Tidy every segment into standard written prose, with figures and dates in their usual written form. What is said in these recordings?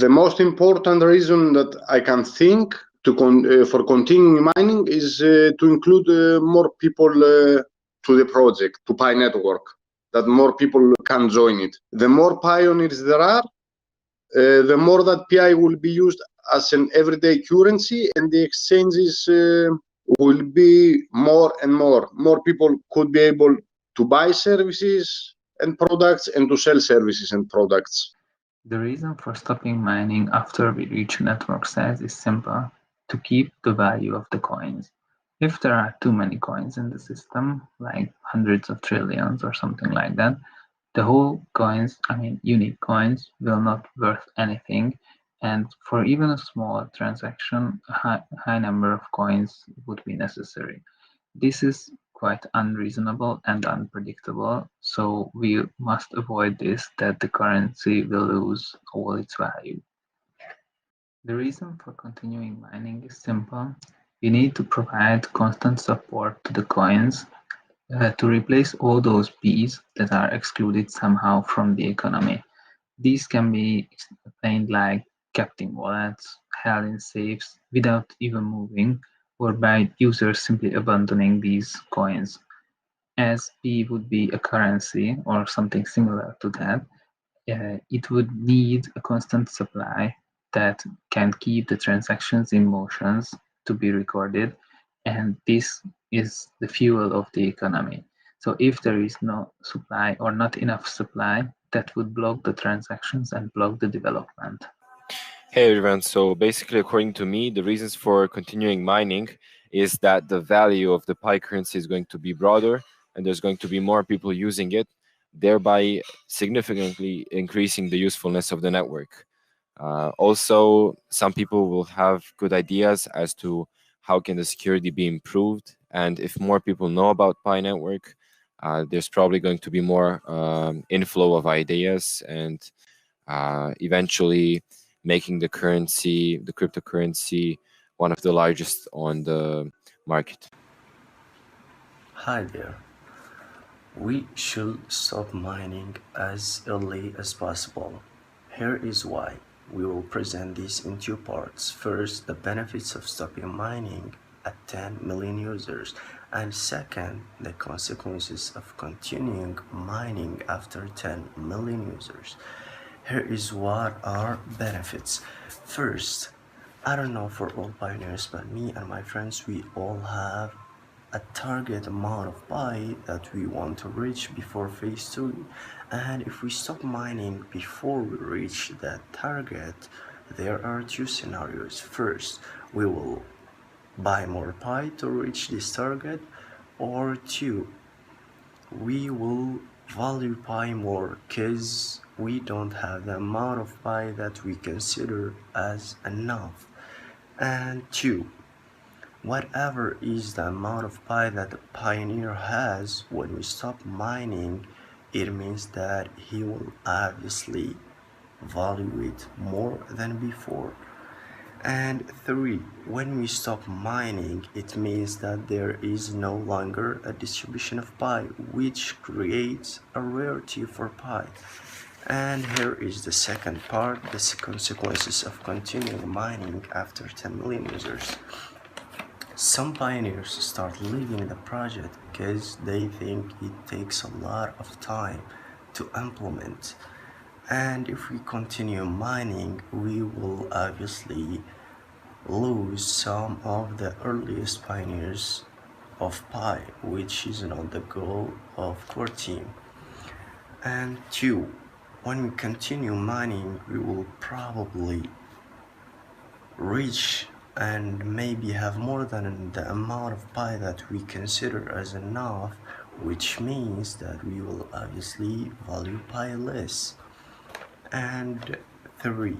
The most important reason that I can think for continuing mining is to include more people to the project, to Pi network, that more people can join it. The more pioneers there are, the more that Pi will be used as an everyday currency, and the exchanges will be more and more. More people could be able to buy services and products and to sell services and products. The reason for stopping mining after we reach network size is simple: to keep the value of the coins. If there are too many coins in the system, like hundreds of trillions or something like that, the whole coins, unique coins, will not worth anything, and for even a small transaction, a high number of coins would be necessary. This is quite unreasonable and unpredictable, so we must avoid this, that the currency will lose all its value. The reason for continuing mining is simple: we need to provide constant support to the coins to replace all those P's that are excluded somehow from the economy. These can be explained like kept in wallets, held in safes without even moving, or by users simply abandoning these coins. As P would be a currency or something similar to that, it would need a constant supply that can keep the transactions in motions to be recorded, and this is the fuel of the economy. So if there is no supply or not enough supply, that would block the transactions and block the development. Hey everyone, so basically according to me, the reasons for continuing mining is that the value of the Pi currency is going to be broader and there's going to be more people using it, thereby significantly increasing the usefulness of the network. Also, some people will have good ideas as to how can the security be improved, and if more people know about Pi network, there's probably going to be more inflow of ideas and eventually making the cryptocurrency, one of the largest on the market. Hi there. We should stop mining as early as possible. Here is why. We will present this in two parts. First, the benefits of stopping mining at 10 million users, and second, the consequences of continuing mining after 10 million users. Here is what are benefits. First, I don't know for all pioneers, but me and my friends, we all have a target amount of Pi that we want to reach before phase 2, and if we stop mining before we reach that target, there are two scenarios. First, we will buy more Pi to reach this target, or two, we will value Pi more because we don't have the amount of Pi that we consider as enough. And two, whatever is the amount of Pi that the pioneer has, when we stop mining, it means that he will obviously value it more than before. And three, when we stop mining, it means that there is no longer a distribution of Pi, which creates a rarity for Pi. And here is the second part, the consequences of continuing mining after 10 million users. Some pioneers start leaving the project because they think it takes a lot of time to implement. And if we continue mining, we will obviously lose some of the earliest pioneers of Pi, which is not the goal of core team. And two, when we continue mining, we will probably reach and maybe have more than the amount of Pi that we consider as enough, which means that we will obviously value Pi less. And three,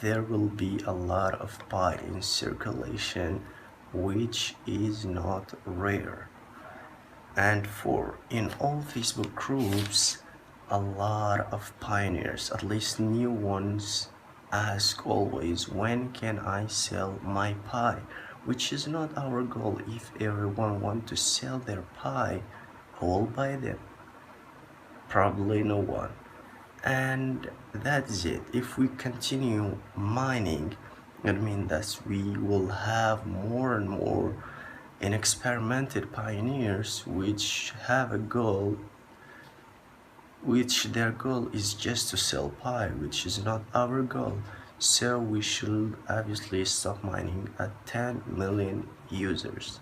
there will be a lot of Pi in circulation, which is not rare. And four, in all Facebook groups, a lot of pioneers, at least new ones, ask always, when can I sell my Pi? Which is not our goal. If everyone wants to sell their Pi, who will buy them? Probably no one. And that's it. If we continue mining, it means that we will have more and more inexperimented pioneers which have a goal, which their goal is just to sell Pi, which is not our goal. So we should obviously stop mining at 10 million users.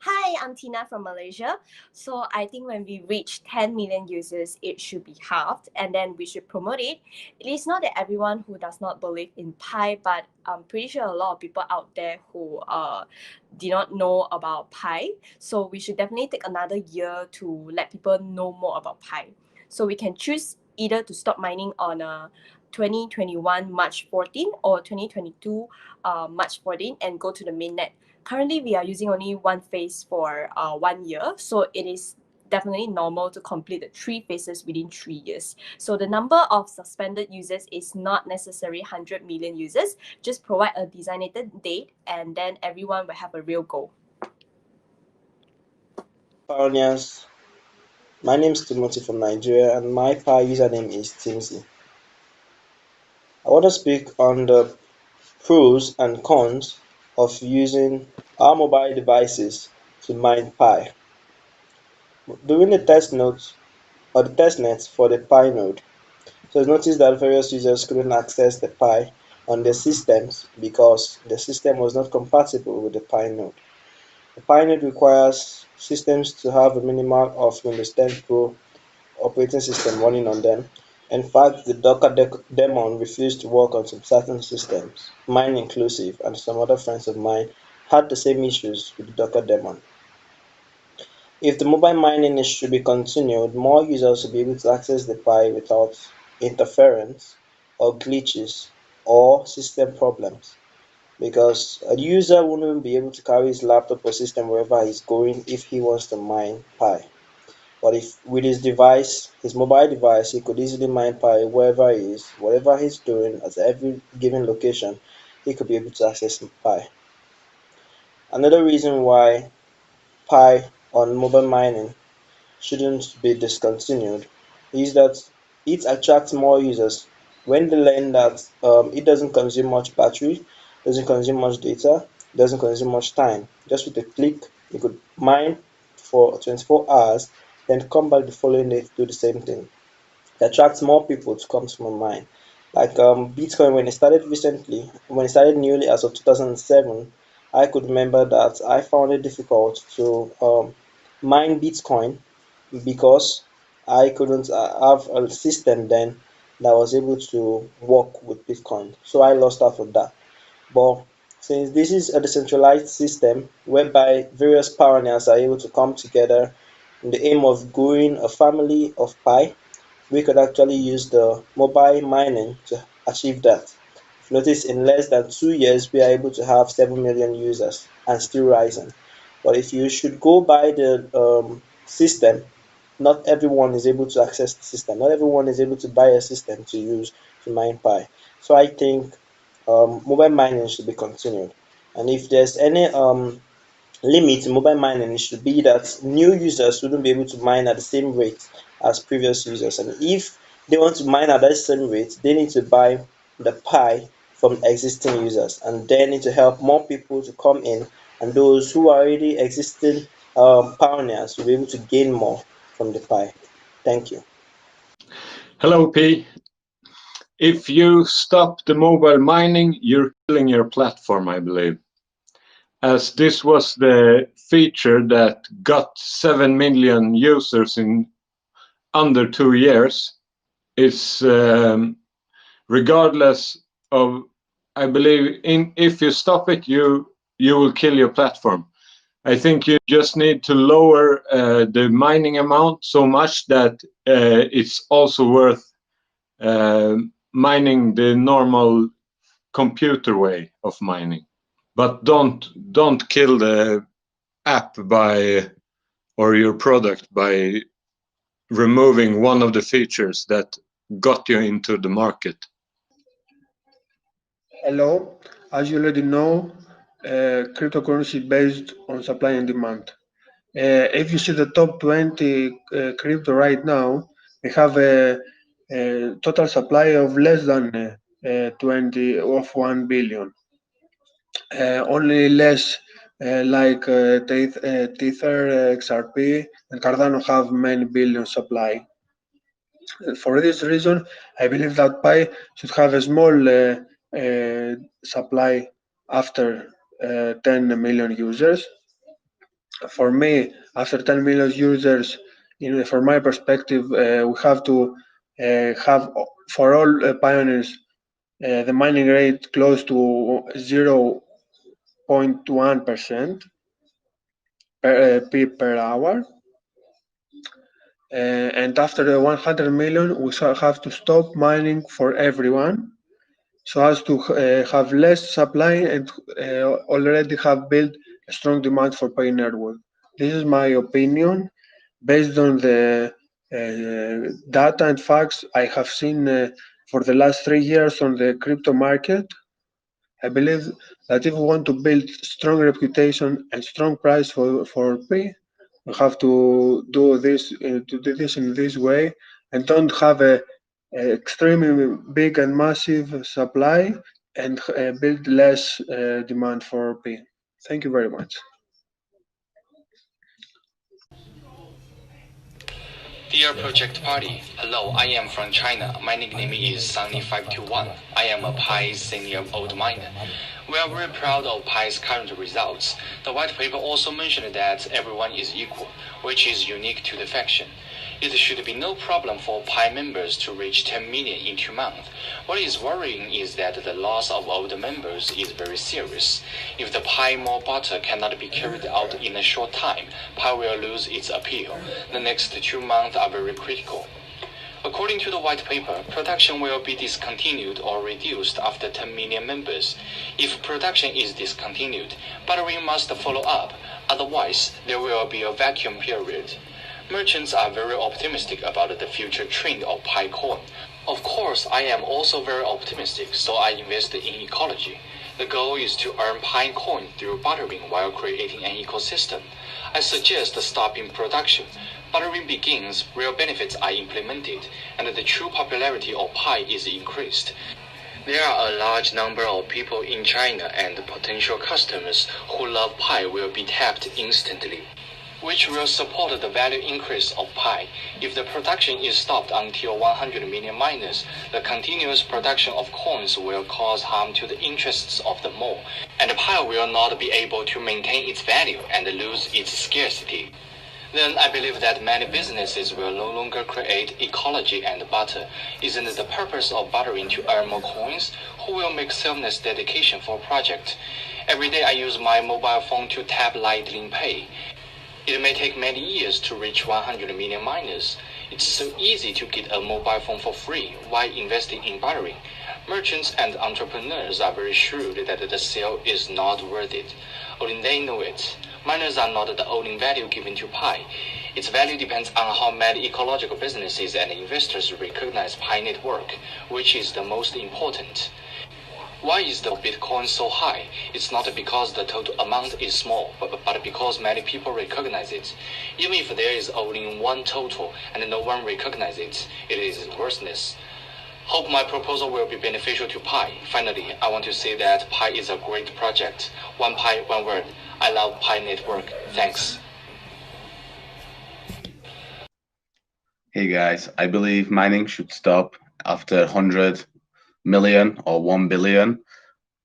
Hi, I'm Tina from Malaysia. So I think when we reach 10 million users, it should be halved and then we should promote it. It is not that everyone who does not believe in Pi, but I'm pretty sure a lot of people out there who do not know about Pi. So we should definitely take another year to let people know more about Pi. So we can choose either to stop mining on 2021 March 14 or 2022 March 14 and go to the mainnet. Currently, we are using only one phase for 1 year, so it is definitely normal to complete the 3 phases within 3 years. So the number of suspended users is not necessarily 100 million users. Just provide a designated date and then everyone will have a real goal. Pioneers, my name is Timothy from Nigeria and my Pi username is Timsy. I want to speak on the pros and cons of using our mobile devices to mine Pi. During the test notes or the testnet for the Pi node, it was noticed that various users couldn't access the Pi on their systems because the system was not compatible with the Pi node. The Pi node requires systems to have a minimum of Windows 10 Pro operating system running on them. In fact, the Docker daemon refused to work on some certain systems, mine inclusive, and some other friends of mine had the same issues with the Docker daemon. If the mobile mining is to be continued, more users will be able to access the Pi without interference or glitches or system problems, because a user wouldn't be able to carry his laptop or system wherever he's going if he wants to mine Pi. But if with his device, his mobile device, he could easily mine Pi wherever he is, whatever he's doing at every given location, he could be able to access Pi. Another reason why Pi on mobile mining shouldn't be discontinued is that it attracts more users when they learn that it doesn't consume much battery, doesn't consume much data, doesn't consume much time. Just with a click, you could mine for 24 hours, then come back the following day to do the same thing. It attracts more people to come to my mind. Like Bitcoin, when it started recently, when it started newly as of 2007, I could remember that I found it difficult to mine Bitcoin because I couldn't have a system then that was able to work with Bitcoin. So I lost out on that. But since this is a decentralized system whereby various pioneers are able to come together in the aim of growing a family of Pi, we could actually use the mobile mining to achieve that. If you notice, in less than 2 years, we are able to have 7 million users and still rising. But if you should go by the system, not everyone is able to access the system. Not everyone is able to buy a system to use to mine Pi. So I think mobile mining should be continued. And if there's any limit in mobile mining, it should be that new users wouldn't be able to mine at the same rate as previous users. And if they want to mine at that same rate, they need to buy the Pi from existing users, and they need to help more people to come in, and those who are already existing pioneers will be able to gain more from the Pi. Thank you. Hello, P. If you stop the mobile mining, you're killing your platform, I believe. As this was the feature that got 7 million users in under 2 years, it's regardless of, I believe, if you stop it, you will kill your platform. I think you just need to lower the mining amount so much that it's also worth mining the normal computer way of mining. But don't kill the app by or your product by removing one of the features that got you into the market. Hello, as you already know, cryptocurrency is based on supply and demand. If you see the top 20 crypto right now, they have a total supply of less than 1 billion. Only less like Tether, XRP, and Cardano have many billion supply. For this reason, I believe that Pi should have a small supply after 10 million users. For me, after 10 million users, from my perspective, we have to have for all pioneers the mining rate close to 0.1% per hour. And after the 100 million, we shall have to stop mining for everyone so as to have less supply and already have built a strong demand for Pi network. This is my opinion based on the data and facts I have seen for the last 3 years on the crypto market. I believe that if we want to build strong reputation and strong price for Pi, we have to do this in this way and don't have a extremely big and massive supply and build less demand for Pi. Thank you very much. Dear Project Party, hello, I am from China. My nickname is Sunny521. I am a Pi senior old miner. We are very proud of Pi's current results. The white paper also mentioned that everyone is equal, which is unique to the faction. It should be no problem for Pi members to reach 10 million in 2 months. What is worrying is that the loss of old members is very serious. If the Pi more butter cannot be carried out in a short time, Pi will lose its appeal. The next 2 months are very critical. According to the white paper, production will be discontinued or reduced after 10 million members. If production is discontinued, buttering must follow up, otherwise there will be a vacuum period. Merchants are very optimistic about the future trend of Pi coin. Of course, I am also very optimistic, so I invest in ecology. The goal is to earn Pi coin through buttering while creating an ecosystem. I suggest stopping production. Buttering begins, real benefits are implemented, and the true popularity of Pi is increased. There are a large number of people in China and potential customers who love Pi will be tapped instantly, which will support the value increase of Pi. If the production is stopped until 100 million miners, the continuous production of coins will cause harm to the interests of the more, and Pi will not be able to maintain its value and lose its scarcity. Then I believe that many businesses will no longer create ecology and butter. Isn't it the purpose of buttering to earn more coins? Who will make selfless dedication for a project? Every day I use my mobile phone to tap Lightning Pay. It may take many years to reach 100 million miners. It's so easy to get a mobile phone for free. Why investing in buttering? Merchants and entrepreneurs are very shrewd that the sale is not worth it. Only they know it. Miners are not the only value given to Pi. Its value depends on how many ecological businesses and investors recognize Pi network, which is the most important. Why is the Bitcoin so high? It's not because the total amount is small, but because many people recognize it. Even if there is only one total and no one recognizes it, it is worthless. Hope my proposal will be beneficial to Pi. Finally, I want to say that Pi is a great project. One Pi, one word. I love Pi network. Thanks. Hey guys, I believe mining should stop after 100 million or 1 billion.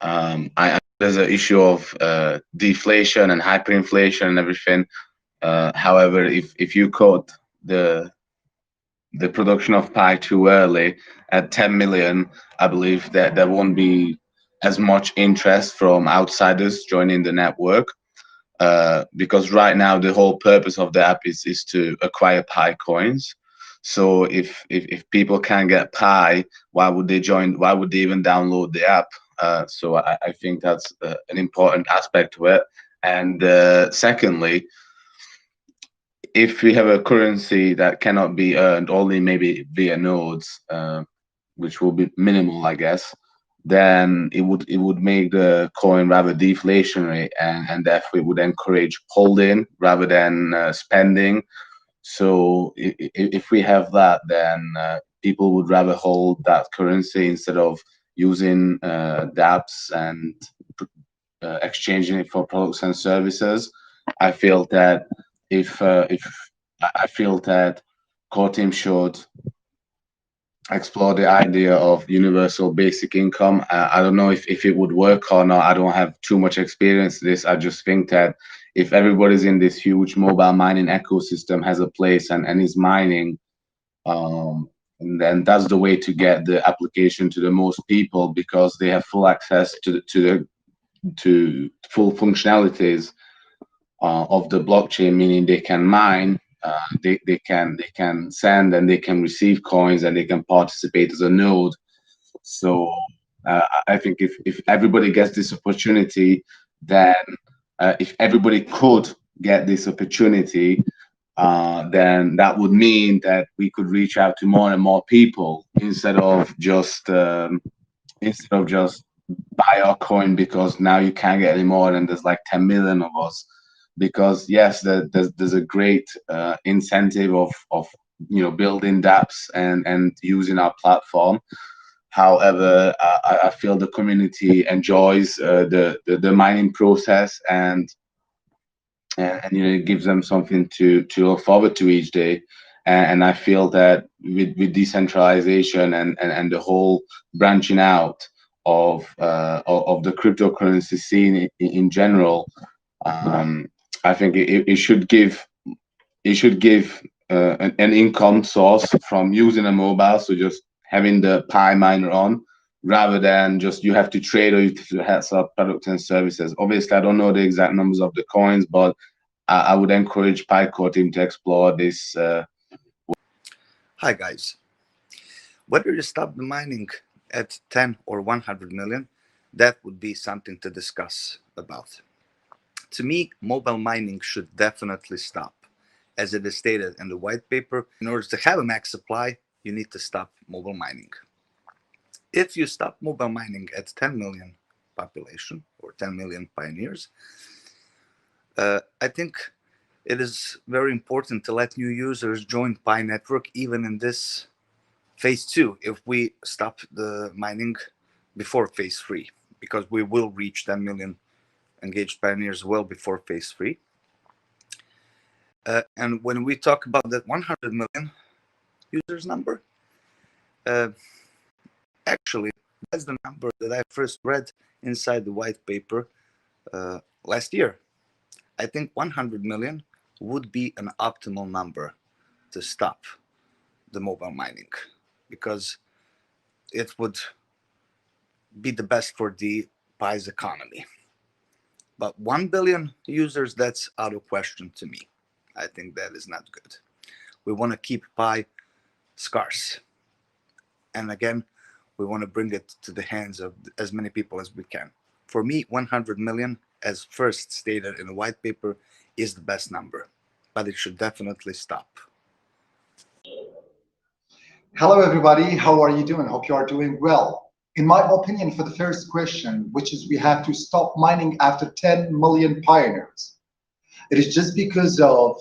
There's an issue of deflation and hyperinflation and everything. However, if you cut the production of Pi too early at 10 million, I believe that there won't be as much interest from outsiders joining the network. Because right now the whole purpose of the app is to acquire Pi coins. So if people can't get Pi, why would they join? Why would they even download the app? So I think that's an important aspect to it. And secondly, if we have a currency that cannot be earned only maybe via nodes, which will be minimal, I guess, then it would make the coin rather deflationary, and therefore it would encourage holding rather than spending. So if we have that, then people would rather hold that currency instead of using dApps and exchanging it for products and services. I feel that if I feel that core team should explore the idea of universal basic income. I don't know if it would work or not. I don't have too much experience in this. I just think that if everybody's in this huge mobile mining ecosystem has a place and is mining, and then that's the way to get the application to the most people, because they have full access to full functionalities of the blockchain, meaning they can mine, they can send and they can receive coins, and they can participate as a node. So I think if everybody gets this opportunity, then if everybody could get this opportunity, then that would mean that we could reach out to more and more people instead of just buy our coin because now you can't get any more and there's like 10 million of us. Because yes, there's a great incentive of building dApps and using our platform. However, I feel the community enjoys the mining process, and it gives them something to look forward to each day. And I feel that with decentralization and the whole branching out of the cryptocurrency scene in general, I think it should give an income source from using a mobile, so just having the Pi miner on, rather than just you have to trade or you have to sell products and services. Obviously, I don't know the exact numbers of the coins, but I would encourage Pi+COiNVENTION team to explore this. Hi guys. Whether you stop the mining at 10 or 100 million, that would be something to discuss about. To me, mobile mining should definitely stop. As it is stated in the white paper, in order to have a max supply, you need to stop mobile mining. If you stop mobile mining at 10 million population or 10 million pioneers, I think it is very important to let new users join Pi network even in this phase 2 if we stop the mining before phase 3, because we will reach 10 million engaged pioneers well before phase 3. And when we talk about that 100 million users number, actually that's the number that I first read inside the white paper last year. I think 100 million would be an optimal number to stop the mobile mining, because it would be the best for the Pi's economy. But 1 billion users, that's out of question to me. I think that is not good. We want to keep Pi scarce. And again, we want to bring it to the hands of as many people as we can. For me, 100 million, as first stated in the white paper, is the best number, but it should definitely stop. Hello, everybody. How are you doing? Hope you are doing well. In my opinion, for the first question, which is we have to stop mining after 10 million pioneers, it is just because of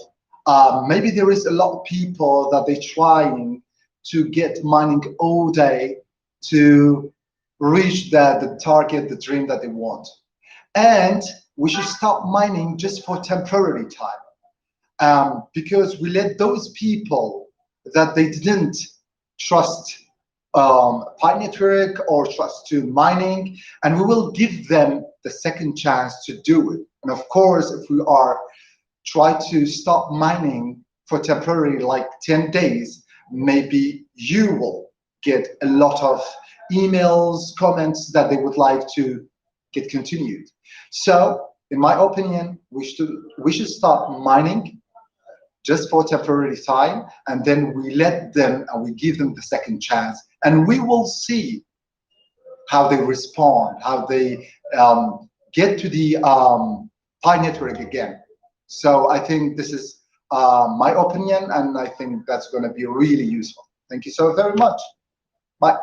maybe there is a lot of people that they're trying to get mining all day to reach the target, the dream that they want. And we should stop mining just for temporary time, because we let those people that they didn't trust Pi network or trust to mining, and we will give them the second chance to do it. And of course, if we are try to stop mining for temporary, like 10 days, maybe you will get a lot of emails, comments that they would like to get continued. So in my opinion, we should stop mining just for temporary time, and then we let them and we give them the second chance, and we will see how they respond, how they get to the Pi network again. So I think this is my opinion, and I think that's going to be really useful. Thank you so very much. Bye.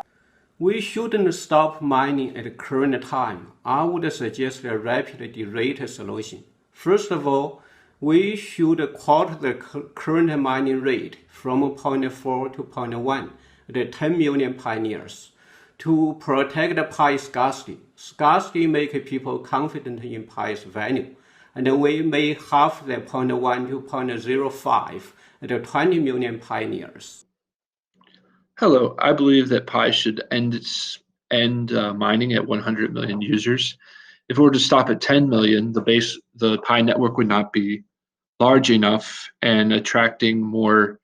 We shouldn't stop mining at the current time. I would suggest a rapid derate solution. First of all, we should quarter the current mining rate from 0.4 to 0.1 the 10 million pioneers. To protect the Pi scarcity, scarcity makes people confident in Pi's value, and we may halve the 0.1 to 0.05 at the 20 million pioneers. Hello, I believe that Pi should end mining at 100 million users. If it were to stop at 10 million, the Pi network would not be large enough, and attracting more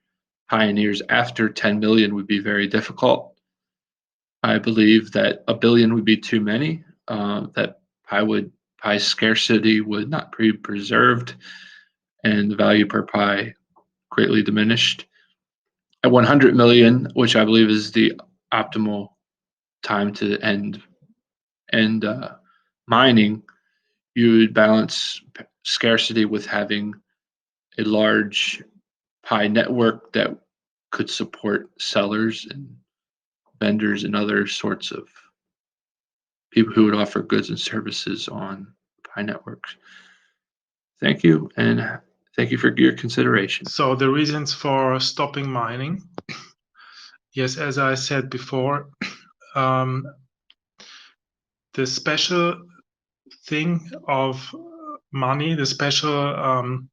pioneers after 10 million would be very difficult. I believe that a billion would be too many, that Pi's scarcity would not be preserved, and the value per Pi greatly diminished. At 100 million, which I believe is the optimal time to end mining, you would balance scarcity with having a large Pi network that could support sellers and vendors and other sorts of people who would offer goods and services on Pi networks. Thank you, and thank you for your consideration. So the reasons for stopping mining, yes, as I said before, the special thing of money, the special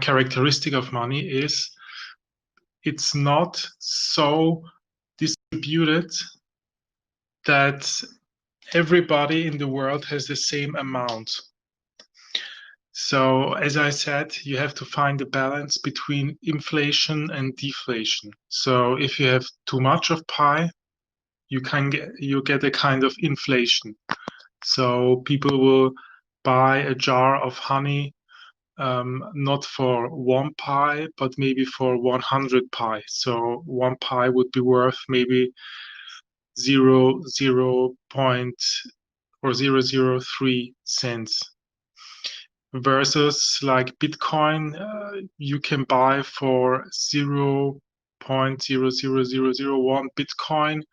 characteristic of money is it's not so distributed that everybody in the world has the same amount. So as I said, you have to find a balance between inflation and deflation. So if you have too much of Pi, you get a kind of inflation. So people will buy a jar of honey not for 1 Pi, but maybe for 100 Pi. So 1 Pi would be worth maybe 0.003 cents. Versus like Bitcoin, you can buy for 0.00001 Bitcoin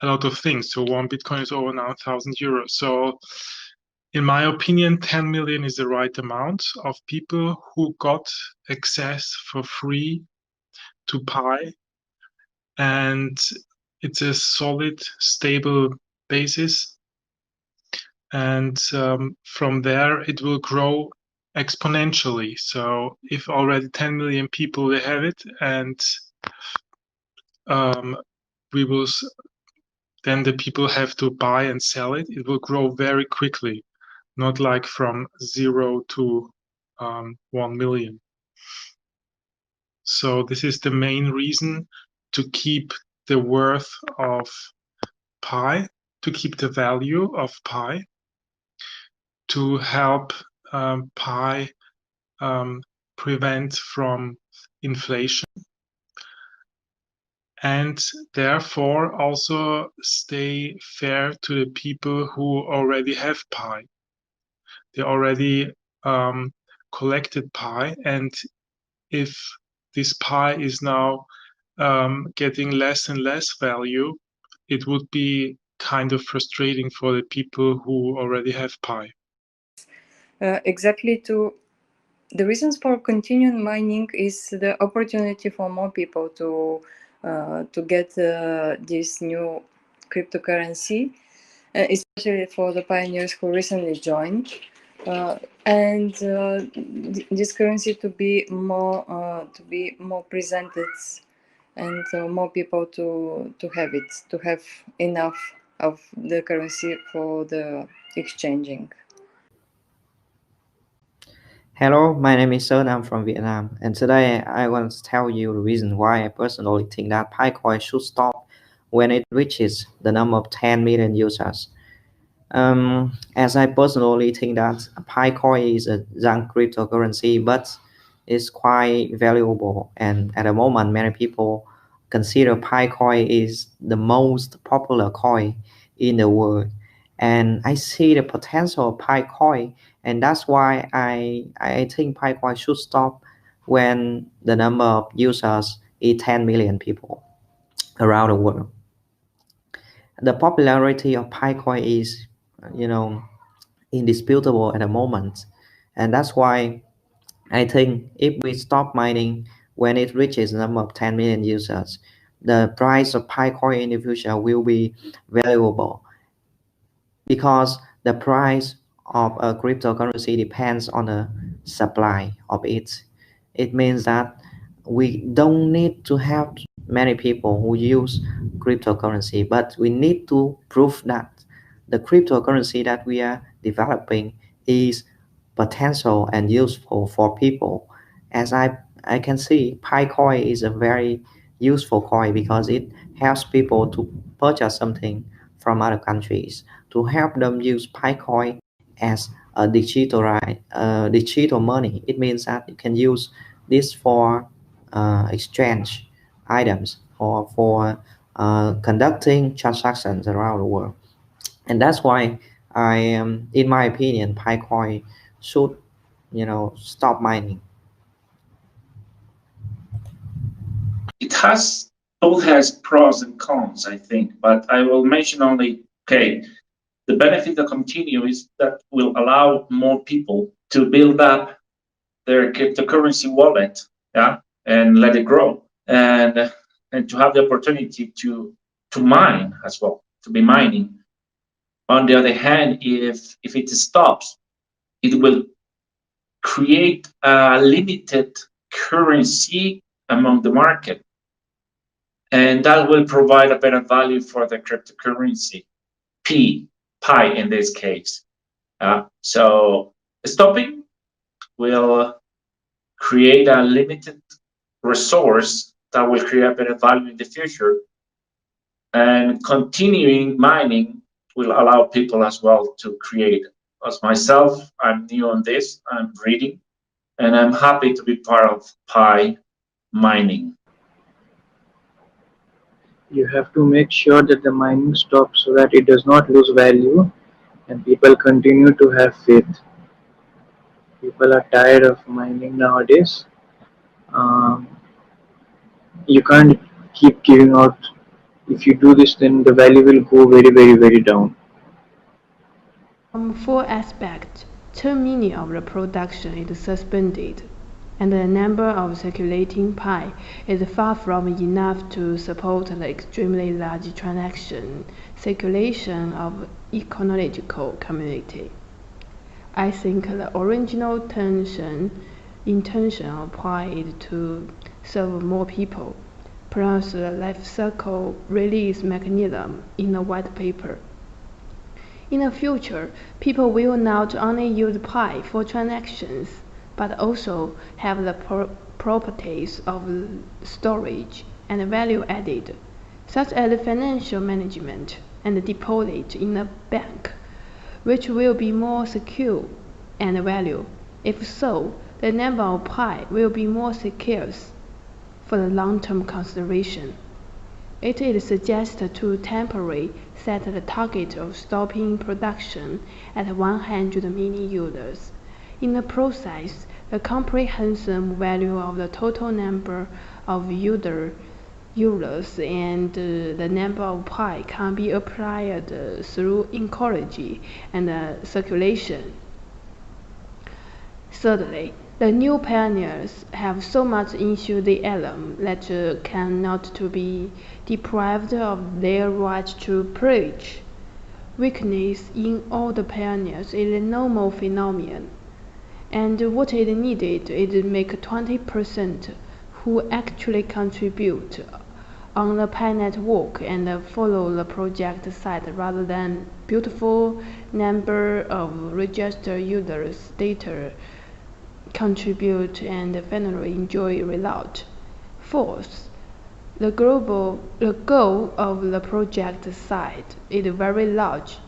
a lot of things. So 1 Bitcoin is over now 1,000 euros. So in my opinion, 10 million is the right amount of people who got access for free to Pi. And it's a solid, stable basis. And from there, it will grow exponentially. So if already 10 million people they have it, and then the people have to buy and sell it, it will grow very quickly, not like from 0 to 1 million. So this is the main reason to keep the worth of Pi, to keep the value of Pi, to help Pi prevent from inflation, and therefore also stay fair to the people who already have Pi. They already collected Pi, and if this Pi is now getting less and less value, it would be kind of frustrating for the people who already have Pi. Exactly. The reasons for continuing mining is the opportunity for more people to get this new cryptocurrency, especially for the pioneers who recently joined, and this currency to be more presented, and more people to have it, to have enough of the currency for the exchanging. Hello, my name is Sơn. I'm from Vietnam, and today I want to tell you the reason why I personally think that PiCoin should stop when it reaches the number of 10 million users. As I personally think that PiCoin is a young cryptocurrency, but it's quite valuable, and at the moment many people consider PiCoin is the most popular coin in the world. And I see the potential of PiCoin, and that's why I think PiCoin should stop when the number of users is 10 million people around the world. The popularity of PiCoin is, indisputable at the moment, and that's why I think if we stop mining when it reaches the number of 10 million users, the price of Pi coin in the future will be valuable, because the price of a cryptocurrency depends on the supply of it. It means that we don't need to have many people who use cryptocurrency, but we need to prove that the cryptocurrency that we are developing is potential and useful for people. As I can see, Pi coin is a very useful coin because it helps people to purchase something from other countries, to help them use Pi coin as a digital money. It means that you can use this for exchange items or for conducting transactions around the world. And that's why in my opinion, Pi coin should, stop mining. It both has pros and cons, I think, but I will mention only, the benefit of continue is that will allow more people to build up their cryptocurrency wallet, and let it grow, and to have the opportunity to mine as well, to be mining. On the other hand, if it stops, it will create a limited currency among the market, and that will provide a better value for the cryptocurrency, Pi in this case. So stopping will create a limited resource that will create a better value in the future, and continuing mining will allow people as well to create. As myself, I'm new on this, I'm reading, and I'm happy to be part of Pi mining. You have to make sure that the mining stops so that it does not lose value and people continue to have faith. People are tired of mining nowadays. You can't keep giving out. If you do this, then the value will go very, very, very down. From 4 aspects, 2 million of the production is suspended, and the number of circulating Pi is far from enough to support the extremely large transaction circulation of ecological community. I think the original intention of Pi is to serve more people, plus the life cycle release mechanism in the white paper. In the future, people will not only use Pi for transactions, but also have the properties of storage and value added, such as financial management and deposit in a bank, which will be more secure and value. If so, the number of Pi will be more scarce for the long-term consideration. It is suggested to temporarily set the target of stopping production at 100 million users. In the process, the comprehensive value of the total number of users and the number of Pi can be applied through ecology and circulation. Thirdly, the new pioneers have so much enthusiasm that cannot to be deprived of their right to preach. Weakness in all the pioneers is a normal phenomenon, and what is needed is make 20% who actually contribute on the Pi network and follow the project site rather than beautiful number of registered users data contribute and finally enjoy result. Fourth, the goal of the project site is very large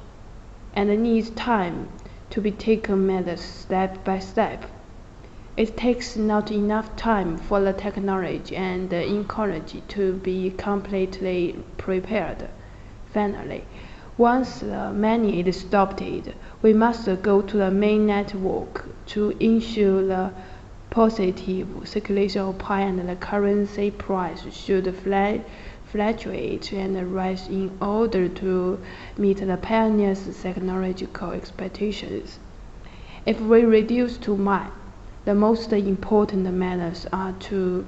and needs time to be taken step by step. It takes not enough time for the technology and the ecology to be completely prepared. Finally, once the mining is stopped, we must go to the main network to ensure the positive circulation of Pi, and the currency price should fluctuate and rise in order to meet the pioneers' technological expectations. If we reduce to mine, the most important matters are to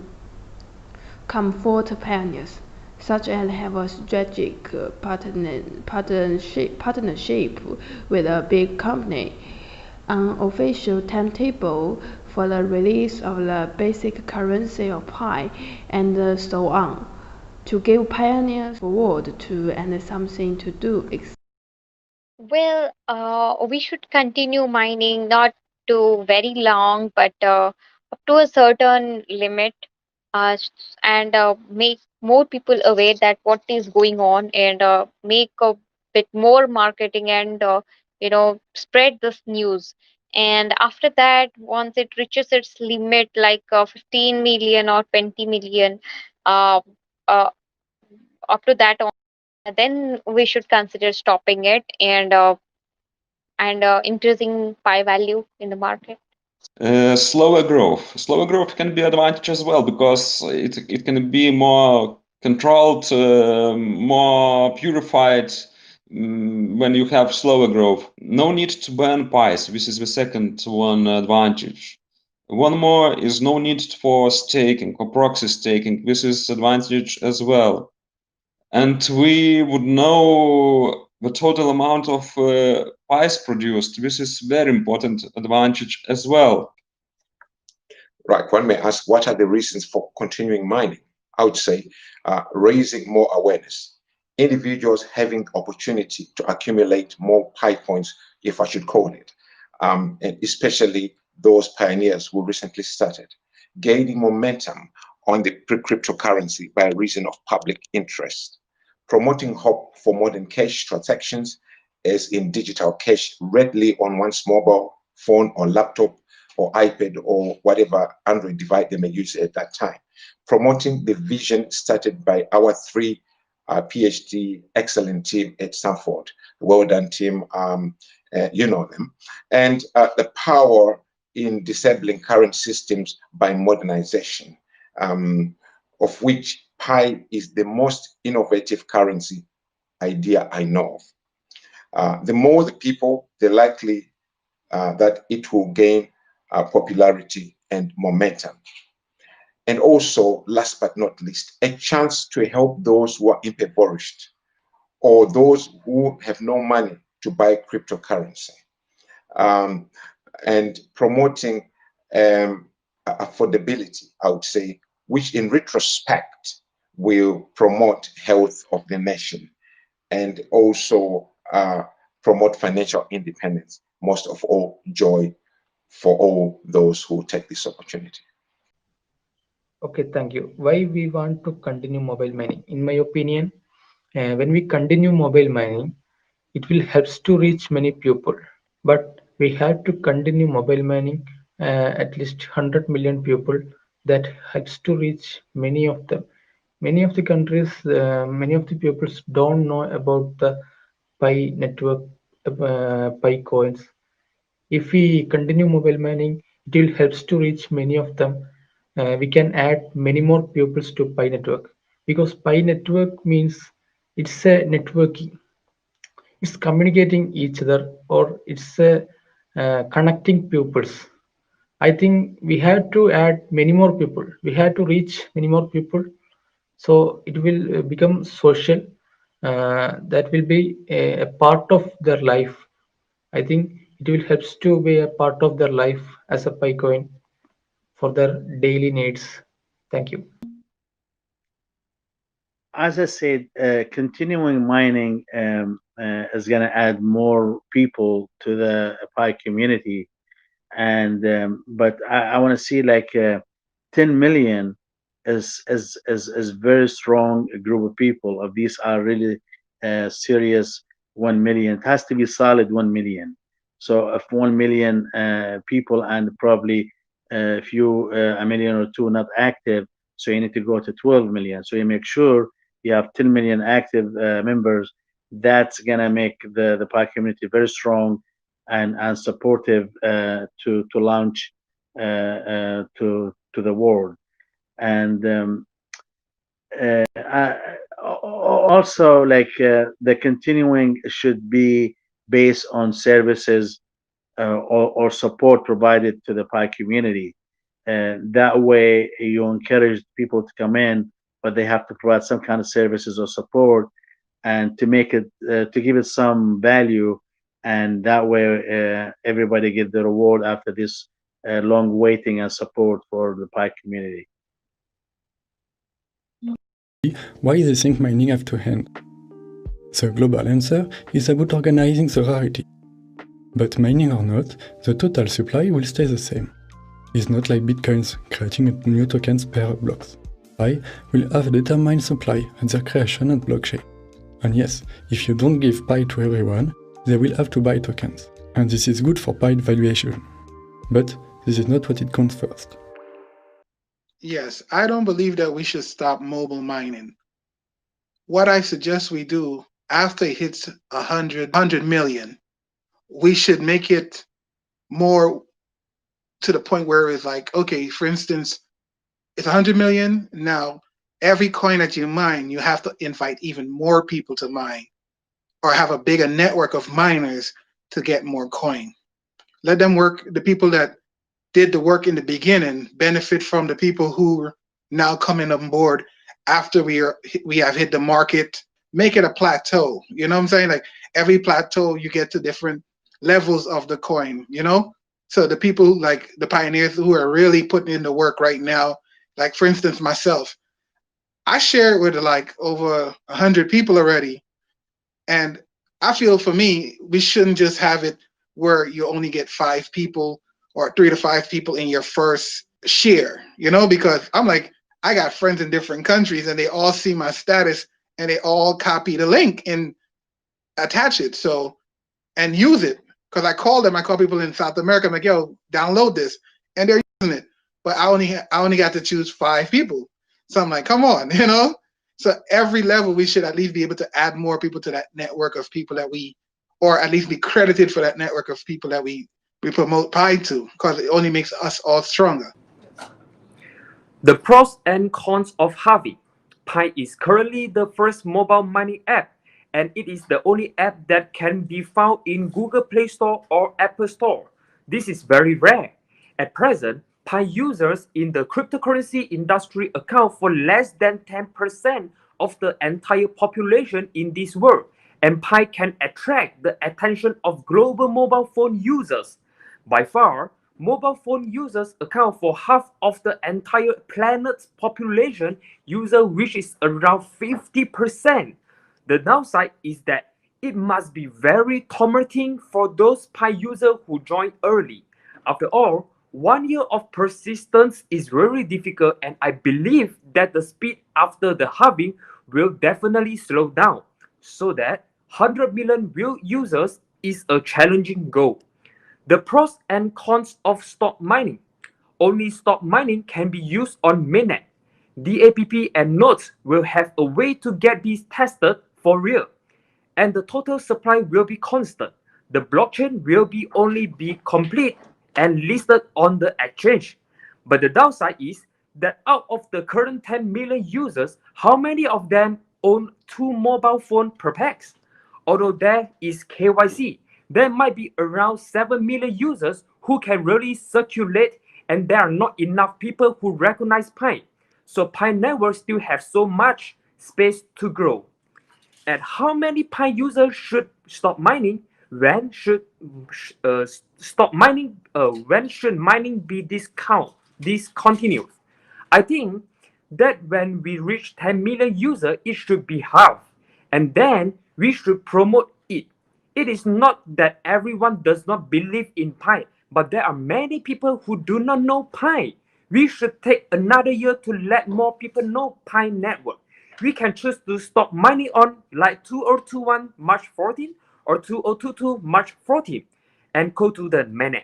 comfort pioneers, such as have a strategic partnership with a big company, an official timetable for the release of the basic currency of Pi, and so on, to give pioneers forward to and something to do. Well, we should continue mining, not to very long, but up to a certain limit, and make more people aware that what is going on, and make a bit more marketing, and spread this news. And after that, once it reaches its limit, like 15 million or 20 million, uh, uh, up to that on, then we should consider stopping it, and increasing pi value in the market. Slower growth. Slower growth can be advantage as well because it can be more controlled, more purified when you have slower growth. No need to burn pies. This is the second one advantage. One more is no need for staking or proxy staking. This is advantage as well. And we would know the total amount of pies produced. This is very important advantage as well. Right, one may ask, what are the reasons for continuing mining? I would say raising more awareness, individuals having opportunity to accumulate more Pi coins, if I should call it, and especially those pioneers who recently started, gaining momentum on the cryptocurrency by reason of public interest, promoting hope for modern cash transactions as in digital cash readily on one's mobile phone or laptop or iPad or whatever Android device they may use at that time, promoting the vision started by our three PhD excellent team at Stanford, well done team, you know them, and the power in disabling current systems by modernization, of which Pi is the most innovative currency idea I know of. The more the people, the likely that it will gain popularity and momentum. And also, last but not least, a chance to help those who are impoverished or those who have no money to buy cryptocurrency, and promoting affordability, I would say, which in retrospect will promote health of the nation and also promote financial independence, most of all, joy for all those who take this opportunity. Okay, thank you. Why we want to continue mobile mining? In my opinion, when we continue mobile mining, it will helps to reach many people. But we have to continue mobile mining at least 100 million people. That helps to reach many of them. Many of the countries, many of the peoples don't know about the Pi network, Pi coins. If we continue mobile mining, it will helps to reach many of them. We can add many more pupils to Pi network, because Pi network means it's a networking, it's communicating each other, or it's a connecting pupils. I think we have to add many more people. We have to reach many more people, so it will become social. That will be a part of their life. I think it will helps to be a part of their life as a Pi coin for their daily needs. Thank you. As I said, continuing mining is going to add more people to the Pi community, and but I want to see like 10 million is very strong group of people. Of these are really serious 1 million. It has to be solid 1 million. So if 1 million people and probably a few a million or two not active, so you need to go to 12 million. So you make sure you have 10 million active members. That's gonna make the Pi community very strong and supportive to launch to the world. And also like the continuing should be based on services or support provided to the Pi community. That way you encourage people to come in but they have to provide some kind of services or support, and to make it to give it some value, and that way everybody get the reward after this long waiting and support for the Pi community. Why they think mining have to end? The global answer is about organizing the rarity. But mining or not, the total supply will stay the same. It's not like Bitcoins creating new tokens per blocks. Pi will have a determined supply at their creation and blockchain. And yes, if you don't give Pi to everyone, they will have to buy tokens. And this is good for Pi valuation. But this is not what it counts first. Yes, I don't believe that we should stop mobile mining. What I suggest we do after it hits 100 million, we should make it more to the point where it's like, okay, for instance, it's 100 million. Now, every coin that you mine, you have to invite even more people to mine, or have a bigger network of miners to get more coin. Let them work. The people that did the work in the beginning benefit from the people who are now coming on board after we have hit the market. Make it a plateau. You know what I'm saying? Like every plateau, you get to different levels of the coin. You know, so the people like the pioneers who are really putting in the work right now, like for instance myself, I share it with like over 100 people already, and I feel for me, we shouldn't just have it where you only get 5 people or 3 to 5 people in your first share, you know, because I'm like, I got friends in different countries and they all see my status and they all copy the link and attach it. So, and use it. Because I call people in South America, I'm like, yo, download this. And they're using it. But I only got to choose 5 people. So I'm like, come on, you know? So every level, we should at least be able to add more people to that network of people that or at least be credited for that network of people that we promote Pi to, because it only makes us all stronger. The pros and cons of Harvey. Pi is currently the first mobile mining app, and it is the only app that can be found in Google Play Store or Apple Store. This is very rare. At present, Pi users in the cryptocurrency industry account for less than 10% of the entire population in this world, and Pi can attract the attention of global mobile phone users. By far, mobile phone users account for half of the entire planet's population user, which is around 50%. The downside is that it must be very tormenting for those Pi users who join early. After all, 1 year of persistence is very difficult, and I believe that the speed after the halving will definitely slow down, so that 100 million real users is a challenging goal. The pros and cons of stock mining. Only stock mining can be used on mainnet. DAPP and nodes will have a way to get these tested for real, and the total supply will be constant. The blockchain will only be complete and listed on the exchange. But the downside is that out of the current 10 million users, how many of them own 2 mobile phones per pax? Although there is KYC, there might be around 7 million users who can really circulate, and there are not enough people who recognize Pi. So Pi network still have so much space to grow. At how many Pi users should stop mining? When should stop mining? When should mining be discontinued? I think that when we reach 10 million users, it should be halved, and then we should promote it. It is not that everyone does not believe in Pi, but there are many people who do not know Pi. We should take another year to let more people know Pi network. We can choose to stop mining on like 2021 March 14 or 2022 March 14 and go to the mainnet.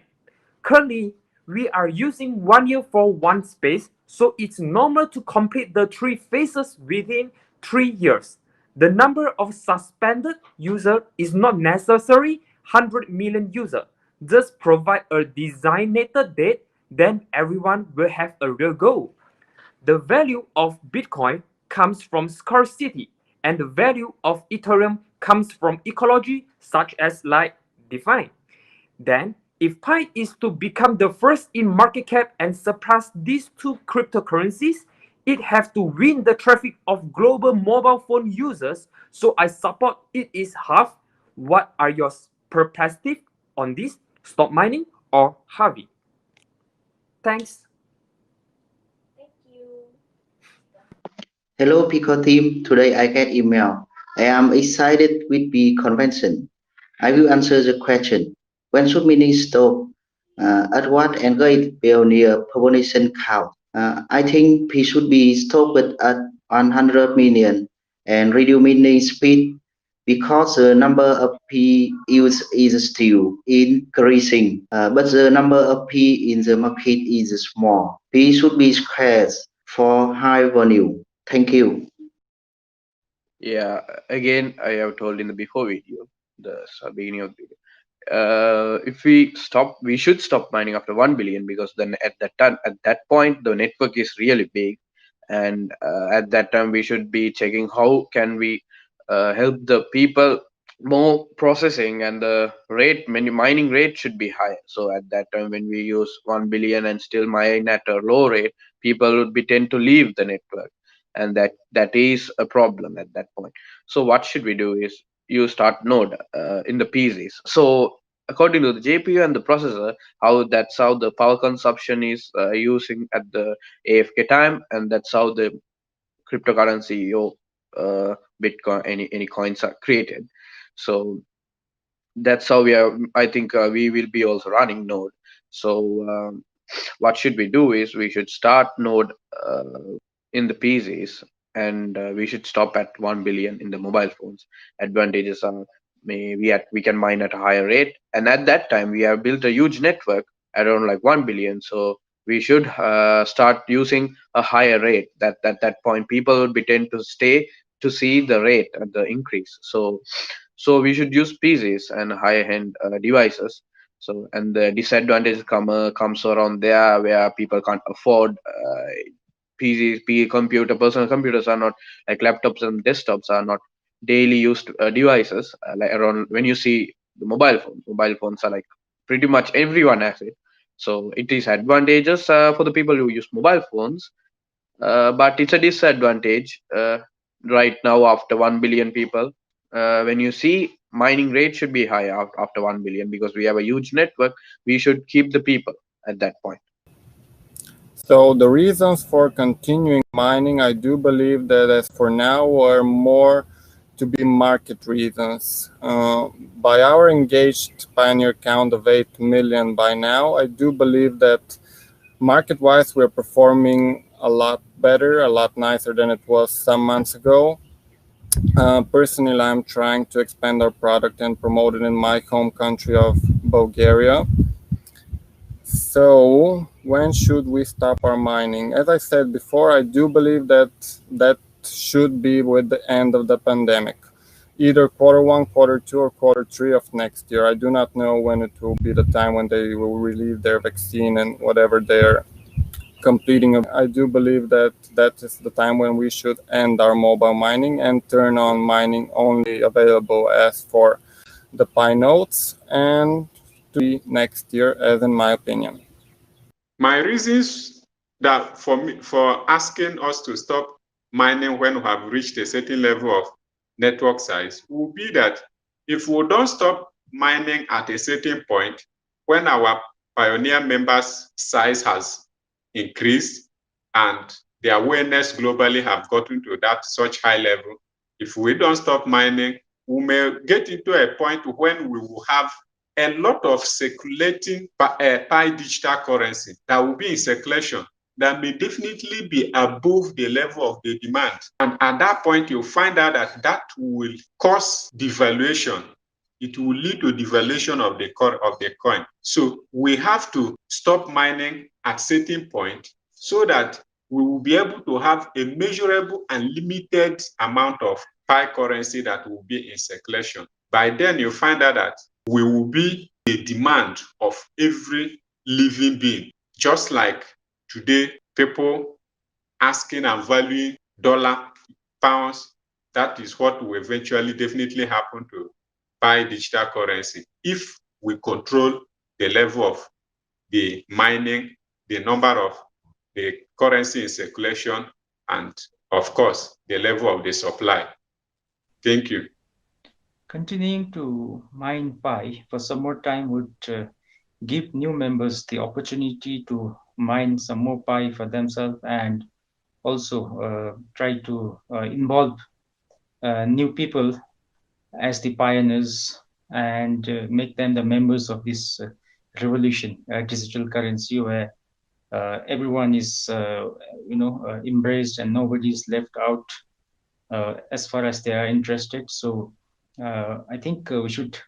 Currently, we are using 1 year for one space, so it's normal to complete the 3 phases within 3 years. The number of suspended users is not necessarily 100 million users. Just provide a designated date, then everyone will have a real goal. The value of Bitcoin comes from scarcity, and the value of Ethereum comes from ecology, such as like DeFi. Then, if Pi is to become the first in market cap and surpass these 2 cryptocurrencies, It has to win the traffic of global mobile phone users, so I support it is half. What are your perspective on this? Stop mining or Harvey? Thanks. Hello, Pico team. Today I get email. I am excited with the convention. I will answer the question. When should mining stop? At what angle it will near population count? I think P should be stopped at 100 million and reduce mining speed because the number of P use is still increasing, but the number of P in the market is small. P should be scarce for high volume. Thank you. Yeah, again, I have told in the before video, the beginning of the video. If we should stop mining after 1 billion, because then at that point the network is really big, and at that time we should be checking how can we help the people more processing, and the mining rate should be higher. So at that time when we use 1 billion and still mine at a low rate, people would be tend to leave the network, and that is a problem at that point. So what should we do is you start node in the PCs. So according to the GPU and the processor, that's how the power consumption is using at the AFK time, and that's how the cryptocurrency or Bitcoin, any coins are created. So that's how we are. I think we will be also running node. So what should we do is we should start node in the PCs, and we should stop at 1 billion in the mobile phones. Advantages are maybe we can mine at a higher rate, and at that time we have built a huge network around like 1 billion. So we should start using a higher rate. That point people would be tend to stay to see the rate at the increase. So we should use PCs and higher end devices. So, and the disadvantage comes around there where people can't afford personal computers are not like laptops, and desktops are not daily used devices. Like around when you see the mobile phones are like pretty much everyone has it. So it is advantages for the people who use mobile phones, but it's a disadvantage right now after 1 billion people. When you see mining rate should be high after 1 billion, because we have a huge network. We should keep the people at that point. So the reasons for continuing mining, I do believe that as for now are more to be market reasons. By our engaged pioneer count of 8 million by now, I do believe that market-wise we're performing a lot better, a lot nicer than it was some months ago. Personally, I'm trying to expand our product and promote it in my home country of Bulgaria. So when should we stop our mining? As I said before, I do believe that should be with the end of the pandemic, either Q1, Q2, or Q3 of next year. I do not know when it will be the time when they will release their vaccine and whatever they're completing. I do believe that is the time when we should end our mobile mining and turn on mining only available as for the Pi nodes, and to be next year, as in my opinion. My reasons that for asking us to stop mining when we have reached a certain level of network size will be that if we don't stop mining at a certain point, when our pioneer members' size has increased and the awareness globally have gotten to that such high level, if we don't stop mining, we may get into a point when we will have a lot of circulating Pi digital currency that will be in circulation that may definitely be above the level of the demand. And at that point, you'll find out that will cause devaluation. It will lead to devaluation of the coin. So we have to stop mining at certain point so that we will be able to have a measurable and limited amount of Pi currency that will be in circulation. By then, you'll find out that we will be the demand of every living being. Just like today, people asking and valuing dollar, pounds, that is what will eventually definitely happen to Pi digital currency if we control the level of the mining, the number of the currency in circulation, and, of course, the level of the supply. Thank you. Continuing to mine Pi for some more time would give new members the opportunity to mine some more Pi for themselves, and also try to involve new people as the pioneers, and make them the members of this revolution, digital currency, where everyone is embraced and nobody is left out as far as they are interested. So I think we should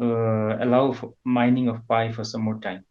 allow mining of Pi for some more time.